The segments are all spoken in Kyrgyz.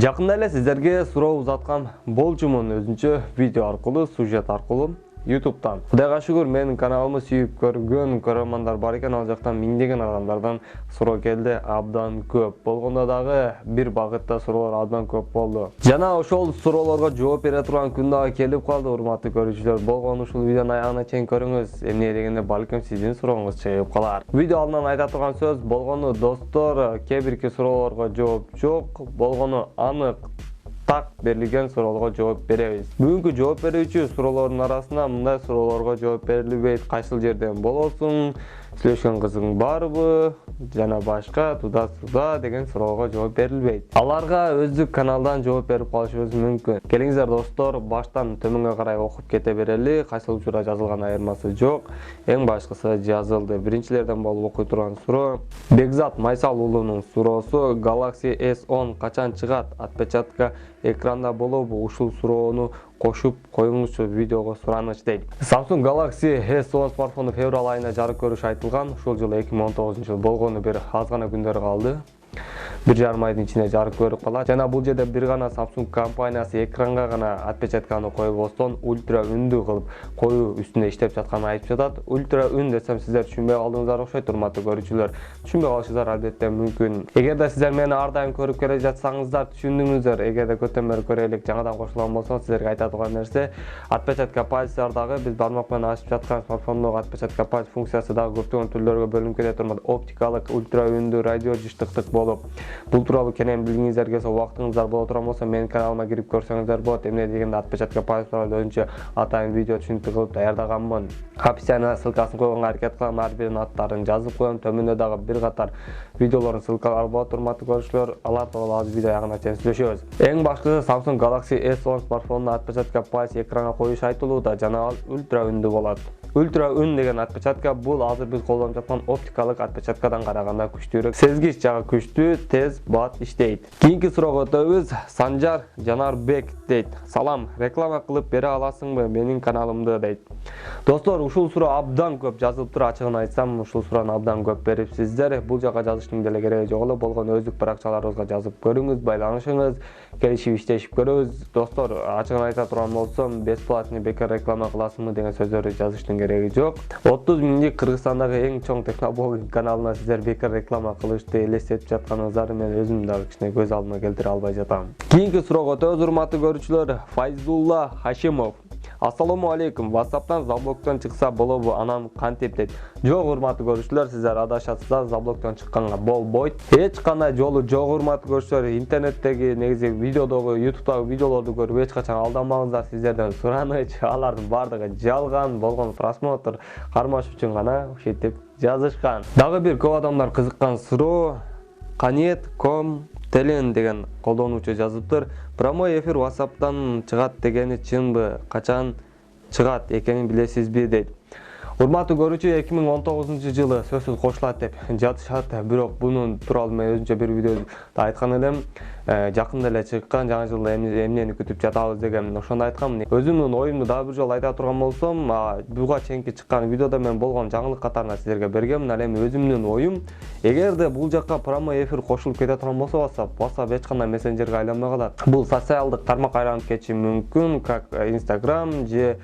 Жакында эле сиздерге суроо узаткан болчумун өзүнчө видео аркылуу, сюжет аркылуу YouTube'дан. Кудайга шүгүр, менин каналымды сүйүп көргөн көрөрмандар бар экен, ал жактан миңдеген адамдардан суроо келди, абдан көп. Болгондо дагы бир багытта суроолор абдан көп болду. Жана ошол суроолорго жооп бере турган күн дагы келип калды, урматтуу көрүүчүлөр. Болгону ушул видеонун аягына чейин көрүңүз. Эмне дегенде балким сиздин сурооңуз чыгып калар. Видео алдынан айта турган сөз, болгону достор, кээ бирки суроолорго жооп жок, болгону анык так берилген суроолорго жооп беребиз. Бүгүнкү жооп берүүчү суроолордун арасында мындай суроолорго жооп берилбейт. Кайсыл жерден болосуң, сүйлөшкөн кызың барбы, жана башка туда деген суроого жооп берилбейт. Аларга өздүк каналдан жооп берип калышыбыз мүмкүн. Келиңиздер достор, баштан төмөнгө карай окуп кете берели. Кайсыл учурда жазылган айырмасы жок. Эң башкысы жазылды. Биринчилерден болуп окуй турган суроо. Бекзат Майсал уулунун суроосу: Galaxy S10 качан чыгат? Отпечатка экранда болобу? Ушул суроону кошуп коюңузчу, видеого сураныч дейт. Samsung Galaxy S10 смартфону февраль айына жарык көрүшү айтылган. Ушул жылы 2019 болгону бир аз гана күндөр калды. 1,5 айдын ичинде жарык көрүп калат. Жана бул жерде бир гана Samsung компаниясы экранга гана отпечатканы койбостон ультра үндүү кылып коюу үстүндө иштеп жатканын айтып жатат. Ультра үн десем сиздер түшүнбөй калдыңыздар окшойт, урматтуу көрүүчүлөр. Түшүнбөй калышыңыздар албетте мүмкүн. Эгерде сиздер мени ар дайым көрүп келе жатсаңыздар түшүндүңүздөр. Эгерде көптөн бери көрө элек жаңадан кошулган болсоңуз, сиздерге айта турган нерсе, отпечатка пальцтардагы биз бармак менен ачып жаткан смартфондогу отпечатка пальц функциясы дагы көптөгөн түрлөргө бөлүнүп кете турат. Оптикалык, ультра үндүү, радио жыштыктык болуп. Бул тууралуу кенен билгиңиздер келсе, убактыңыздар боло турган болсо, менин каналыма кирип көрсөңүздөр болот. Эмне дегенде отпечатка пальц тууралуу өзүнчө атайын видео түшүнүктүү кылып даярдаганмын. Описанияга ссылкасын койгонго аракет кылам, ар биринин аттарын жазып коем. Төмөндө дагы бир катар видеолордун ссылкалары болот, урматтуу көрүүчүлөр. Алар тууралуу азыр видео аягына чейин сүйлөшөбүз. Эң башкысы, Samsung Galaxy S10 смартфонуна отпечатка пальц экранга коюш айтылууда, жана ал ультра үндүү болот. Ультра үн деген отпечатка бул азыр биз колдонуп жаткан оптикалык отпечаткадан караганда күчтүүрөөк. Сезгич жагы күчтүү, тез, бат иштейт. Кийинки суроого өтөбүз. Санжар Жанарбек дейт: Салам, реклама кылып бере аласыңбы менин каналымды дейт. Достор, ушул суроо абдан көп жазылып тур, ачыгын айтсам, ушул суроону абдан көп берипсиздер. Бул жака жазыштын деле кереги жок эле, болгону өздүк баракчаларыбызга жазып көрүңүз, байланышыңыз, келишип иштешип көрөбүз. Достор, ачыгын айта турган болсом, бесплатный бекер реклама кыласыңбы деген сөздөрдү жазыштын кереги жок. 30 миңдик Кыргызстандагы эң чоң технология каналына сиздер бекер реклама кылышты элестетип жатканыңыздарды мен өзүм дагы кичине көз алдыма келтире албай жатам. Кийинки суроого өтөбүз, урматтуу көрүүчүлөр. Файзулла Хашимов: Ассаламу алейкум, WhatsApp'тан заблоктон чыкса болобу, анан кантип дейт. Жок, урматтуу көрүүчүлөр, сиздер адашасыздар, заблоктон чыкканга болбойт. Эч кандай жолу жок, урматтуу көрүүчүлөр. Интернеттеги негизи видеодогу, YouTube'дагы видеолорду көрүп эч качан алданбаңыздар, сиздерден сураныч. Алардын бардыгы жалган, болгон просмотр кармаш үчүн гана ушинтип жазышкан. Дагы бир көп адамдар кызыккан суроо. Канет.com Телен деген колдонуучу жазыптыр. Прямой эфир WhatsApp'тан чыгат дегени чынбы? Качан чыгат экенин билесизби дейт. Урматтуу көрүүчү, 2019 жылы сөзсүз кошулат деп жатышат, бирок бунун тууралуу мен өзүнчө бир видеодо айткан элем. Жакында эле чыккан, жаңы жылда эмнени күтүп жатабыз деген ошондо айткам. Өзүмдүн оюмду дагы бир жолу айта турган болсом, буга чейинки чыккан видеодо мен болгон жаңылык катарына сиздерге бергемин. Ал эми өзүмдүн оюм, эгерде бул жакка прямой эфир кошулуп кете турган болсо, WhatsApp эч кандай мессенджерге айланбай калат. Бул социалдык тармакка айланып кетиши мүмкүн, как Instagram же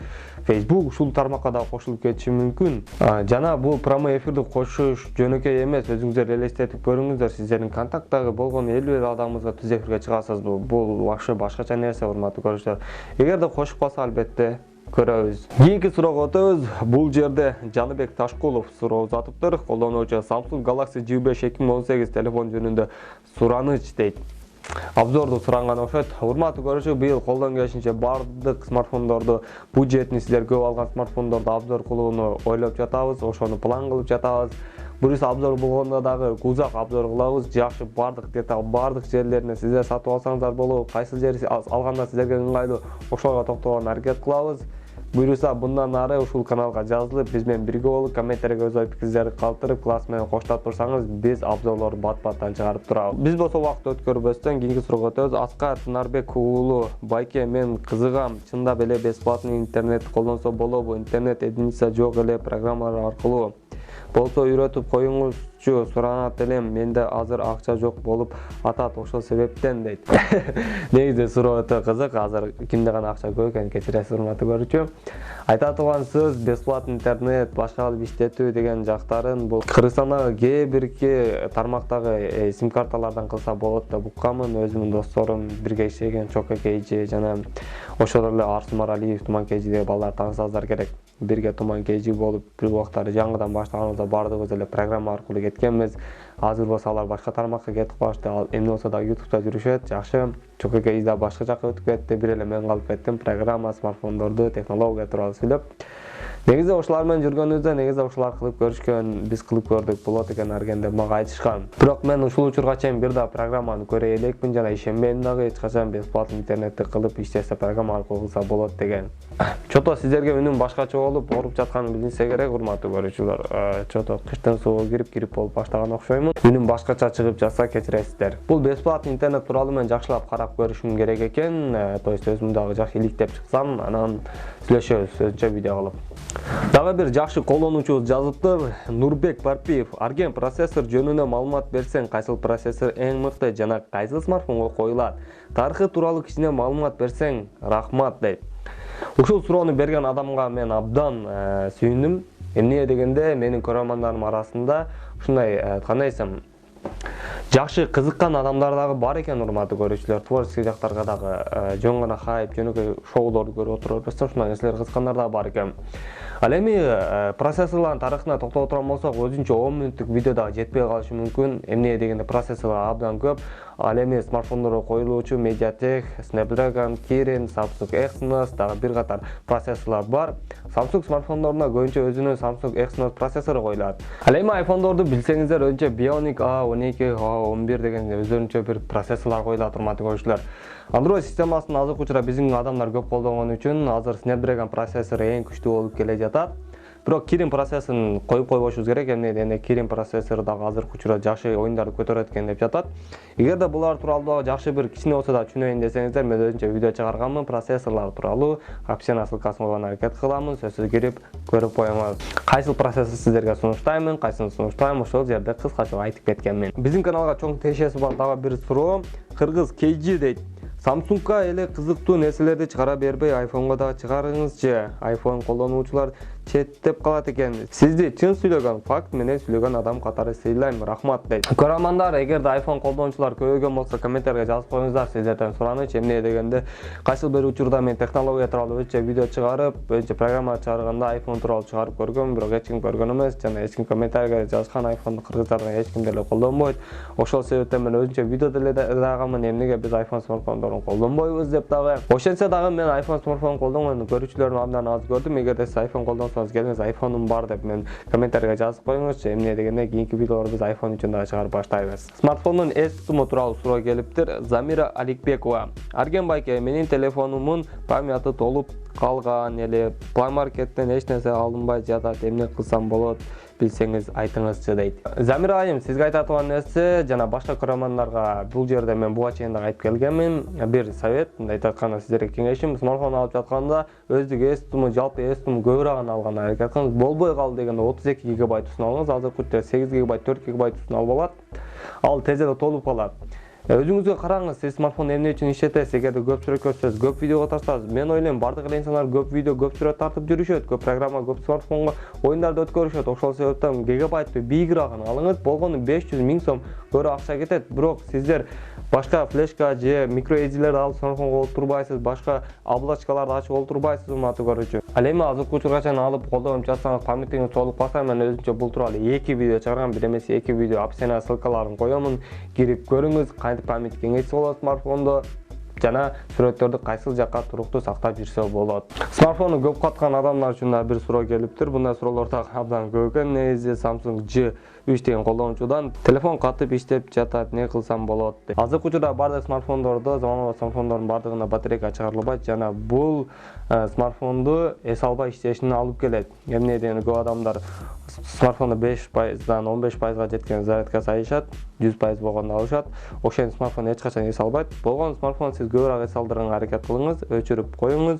Facebook, ушул тармакка да кошулуп кетиши мүмкүн. Жана бул прямой эфирди кошуш жөнөкөй эмес, өзүңүздөр элестетип көрүңүздөр. Сиздердин контакттагы болгон 50 адамыңызга түз эфирге чыгасызбы? Бул вообще башкача нерсе, урматтуу көрүүчүлөр. Эгерде кошуп калса, албетте көрөбүз. Кийинки суроого өтөбүз. Бул жерде Жаныбек Ташкулов суроо узатыптыр. Колдонуучу: Samsung Galaxy J5 2018 телефон жөнүндө сураныч дейт. Обзорду суранган окшойт. Урматтуу көрүүчү, быйыл колдон келишинче бардык смартфондорду, бюджетин сиздер көп алган смартфондорду обзор кылууну ойлоп жатабыз, ошону план кылып жатабыз. Буюрса обзор болгондо дагы узак обзор кылабыз. Жакшы бардык деталь, бардык жерлерине сиздер сатып алсаңыздар болобу, кайсы жери алганда сиздерге ыңгайлуу, ошолорго токтогонго аракет кылабыз. Буюрса мындан ары ушул каналга жазылып, биз менен бирге болуп, комменттерге өз ой пикириңиздерди калтырып, класс менен коштоп турсаңыз, биз обзорлорду бат-баттан чыгарып турабыз. Биз болсо убакыт өткөрбөстөн кийинки суроого өтөбүз. Аскар Тынарбек уулу: Байке, мен кызыгам, чындап эле бесплатный интернет колдонсо болобу? Интернет единица жок эле, программалар аркылуу. болсо үйрөтүп коюңузчу, суранат элем. Менде азыр акча жок болуп атат, ошол себептен дейт. Негизи суроо өтө кызык. Азыр кимде гана акча көп экен, кечиресиз урматтуу көрүүчү. Айта турган сөз бесплатный интернет, башка кылып иштетүү деген жактарын бул Кыргызстандагы кээ бирки тармактагы сим карталардан кылса болот деп укканмын. Өзүмдүн досторум бирге иштеген Чока Кейжи жана ошол эле Арсун Маралиев, Туман Кейжи деген балдар таанысаңыздар керек. Бирге Туман Кейжи болуп бир убактары жаңыдан баштаганыбызда бардыгыбыз эле программа аркылуу кеткенбиз. Азыр болсо алар башка тармакка кетип калышты. Ал эмне болсо да YouTube'да жүрүшөт. Жакшы. Чока Кейжи да башка жакка өтүп кетти. Бир эле мен калып кеттим. Программа, смартфондорду, технология тууралуу сүйлөп. Негизи ошолар менен жүргөнүбүздө, негизи ошолар кылып көрүшкөн, биз кылып көрдүк, болот экен арген деп мага айтышкан. Бирок мен ушул учурга чейин бир да программаны көрө элекмин жана ишенбейм дагы, эч качан бесплатный интернетти кылып иштесе программа аркылуу кылса болот деген. Чото сиздерге үнүм башкача болуп, ооруп жатканын билинсе керек, урматтуу көрүүчүлөр. Чото кыштын суугу кирип болуп баштаган окшоймун. Үнүм башкача чыгып жатса кечиресиздер. Бул бесплатный интернет тууралуу мен жакшылап карап көрүшүм керек экен. То есть өзүм дагы жакшы иликтеп чыксам, анан сүйлөшөбүз өзүнчө видео кылып. Дагы бир жакшы колдонуучубуз жазыптыр. Нурбек Парпиев: арген процессор жөнүндө маалымат берсең, кайсыл процессор эң мыкты жана кайсыл смартфонго коюлат? Тарыхы тууралуу кичине маалымат берсең, рахмат дейт. Ушул суроону берген адамга мен абдан сүйүндүм. Эмне дегенде, менин көрөрмандарым арасында ушундай кандай десем, жакшы кызыккан адамдар дагы бар экен, урматтуу көрүүчүлөр. Творческий жактарга дагы жөн гана хайп, жөнөкөй шоулорду көрүп отуруп атсам, ушундай нерселерди кызыккандар дагы бар экен. Ал эми процессорлордун тарыхына токтоло турган болсок, өзүнчө 10 мүнөттүк видео дагы жетпей калышы мүмкүн. Эмне дегенде, процессорлор абдан көп. Ал эми смартфондорго коюлуучу Mediatek, Snapdragon, Kirin, Samsung Exynos дагы бир катар процессорлор бар. Samsung смартфондоруна көбүнчө өзүнүн Samsung Exynos процессору коюлат. Ал эми iPhone'дорду билсеңиздер, өзүнчө Bionic A12, A11 деген өзүнчө бир процессорлор коюлат, урматтуу көрүүчүлөр. Android системасын азыркы учурда биздин адамдар көп колдонгон үчүн азыр Snapdragon процессору эң күчтүү болуп келе жатат. Бирок Kirin процессорун коюп койбошубуз керек. Эмне дегенде, Kirin процессору дагы азыркы учурда жакшы оюндарды көтөрөт экен деп жатат. Эгерде булар тууралуу жакшы бир кичине болсо да түшүнөйүн десеңиздер, мен өзүнчө видео чыгарганмын. Процессорлор тууралуу опция ссылкасын койгонго аракет кыламын. Сөзсүз кирип көрүп коюңуз. Кайсыл процессор сиздерге сунуштаймын, кайсысын сунуштайм, ошол жерде кыскача айтып кеткенмин. Биздин каналга чоң тиешеси бар дагы бир суроо. Кыргыз Кейжи дейт: Samsungга эле кызыктуу нерселерди чыгара бербей, iPhone'го да чыгарыңызчы. iPhone колдонуучулар четтеп калат экен. Сизди чын сүйлөгөн, факт менен сүйлөгөн адам катары сыйлайм, рахмат дейт. Көрөрмандар, эгерде iPhone колдонуучулар көбөйгөн болсо, комментарийге жазып коюңуздар. Сиздерден суранычы, эмне дегенде, кайсыл бир учурда мен технология тууралуу өзүнчө видео чыгарып, өзүнчө программа чыгарганда iPhone тууралуу чыгарып көргөм, бирок эч ким көргөн эмес, жана эч ким комментарийге жазган iPhone'ду кыргыздардан эч ким деле колдонбойт. Ошол себептен мен өзүнчө видео деле дагымын, эмнеге биз iPhone смартфондорун колдонбойбуз деп дагы. Ошентсе дагы мен iPhone смартфон колдонгон көрүүчүлөрдүн абдан аз көрдүм. Эгерде сиз iPhone колдонсоңуз, келиңиз iPhone'ум бар деп мен комментарийге жазып коюңузчу. Эмне дегенде, кийинки видеолорду биз iPhone үчүн дагы чыгарып баштайбыз. Смартфондун эс тутуму тууралуу суроо келиптир. Замира Аликбекова: арген байке, менин телефонумдун памяты толуп калган эле. Play Market'тен эч нерсе алынбай жатат. Эмне кылсам болот? Билсеңиз айтыңызчы дейт. Замира айым, сизге айта турган нерсе жана башка көрөрмандарга бул жерде мен буга чейин дагы айтып келгенмин. Бир совет, мындай айтканда сиздерге кеңешим, смартфон алып жатканда өздүк эс тутуму, жалпы эс тутуму көбүрөөк алганга аракет кылыңыз. Болбой калды дегенде 32 гигабайтысын алыңыз. Азыркы учурда 8 гигабайт, 4 гигабайтысын алып алат. Ал тез эле толуп калат. Өзүңүзгө караңыз, сиз смартфон эмне үчүн иштетесиз? Эгерде көп сүрөт көрсөңүз, көп видео тартасыз. Мен ойлойм, бардык эле инсандар көп видео, көп сүрөт тартып жүрүшөт, көп программа, көп смартфонго оюндарды өткөрүшөт. Ошол себептен гигабайттуу бийигираагын алыңыз. Болгону 500 000 сом көрө акча кетет. Бирок сиздер башка флешка же микро SD'лерди алып смартфонго олтурбайсыз, башка облачкаларды ачып олтурбайсыз, урматтуу көрүүчү. Ал эми азыркы учурга чейин алып колдонуп жатсаңыз, памятиңиз толуп калса, мен өзүнчө бул тууралуу 2 видео чыгаргам, бир эмес 2 видео, опция ссылкаларын коёмун. Кирип көрүңүз, кантип память кеңейсе болот смартфондо, жана сүрөттөрдү кайсыл жакка туруктуу сактап жүрсө болот. Смартфону көп каткан адамдар үчүн да бир суроо келиптир. Bunday суроолор да абдан көп экен. Негизи Samsung J3 деген колдонуучудан: телефон катып иштеп жатат, не кылсам болот деп. Азыркы учурда бардык смартфондордо, заманбап смартфондордун бардыгына батарейка чыгарылбайт жана бул смартфонду эс албай иштешине алып келет. Эмне дегенде, көп адамдар смартфонду 5%дан 15%га жеткен зарядка сайышат, 100% болгондо алышат. Ошентип смартфон эч качан эс албайт. Болгон смартфон сиз көбүрөөк эс алдырганга аракет кылыңыз, өчүрүп коюңуз.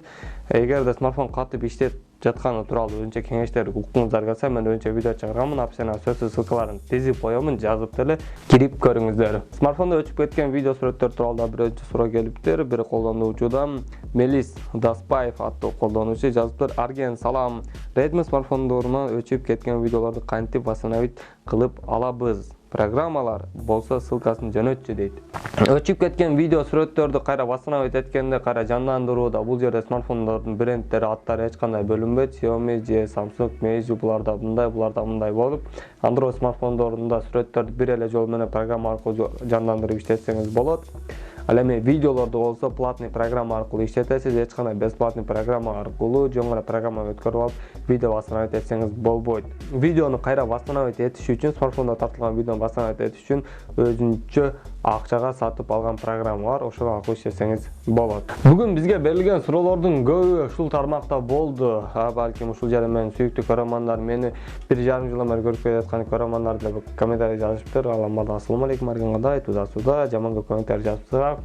Эгерде смартфон катып иштеп жатканы тууралуу өзүнчө кеңештер уккуңуздар келсе, мен өзүнчө видео чыгарганмын. Описанияга сөзсүз ссылкаларын тизип коёмун, жазып деле кирип көрүңүздөр. Смартфондо өчүп кеткен видео сүрөттөр тууралуу да бир суроо келиптир. Бир колдонуучудан Мелис Даспаев аттуу колдонуучу жазыптыр. Арген салам. Redmi смартфондорунан өчүп кеткен видеолорду кантип восстановить кылып алабыз? Программалар болсо ссылкасын жөнөтчү дейт. Өчүп кеткен видео сүрөттөрдү кайра восстановить эткенде, кайра жандандырууда бул жерде смартфондордун брендтери, аттары эч кандай бөлүнбөйт. Xiaomi же Samsung, Meizu буларда мындай болуп, Android смартфондорунда сүрөттөрдү бир эле жол менен программа аркылуу жандандырып иштетсеңиз болот. Ал эми видеолорду болсо платный программа аркылуу иштетесиз, эч кандай бесплатный программа аркылуу жөн гана программа өткөрүп алып, видео восстановить этсеңиз болбойт. Видеону кайра восстановить этиш үчүн, смартфондо тартылган видеону восстановить этиш үчүн өзүнчө акчага сатып алган программа бар, ошол аркылуу иштетсеңиз болот. Бүгүн бизге берилген суроолордун көбү ушул тармакта болду. Балким ушул жерде менин сүйүктүү көрөрмандар, мени 1,5 жылдан бери көрүп келаткан көрөрмандар деле комментарий жазышыптыр. Аларга ассалам алейкум, арген кандай, туза, жаман көп комментарий жазыптыр.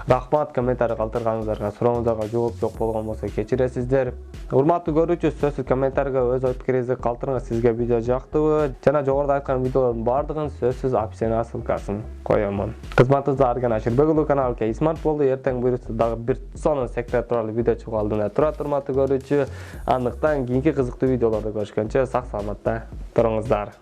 Рахмат комментарий калтырганыңыздарга, сурооңуздарга жооп жок болгон болсо кечиресиздер. Урматтуу көрүүчү, сөзсүз комментарийге өз ой пикириңизди калтырыңыз. Сизге видео жактыбы? Жана жогоруда айткан видеолордун бардыгын сөзсүз описанияга ссылкасын коёмун. Кызматыңызда Арген Аширбек уулу, канал Кей Смарт болду. Эртең буюрса дагы бир сонун секрет тууралуу видео чыгып алдына турат, урматтуу көрүүчү. Андыктан кийинки кызыктуу видеолорду көрүшкөнчө сак саламатта туруңуздар.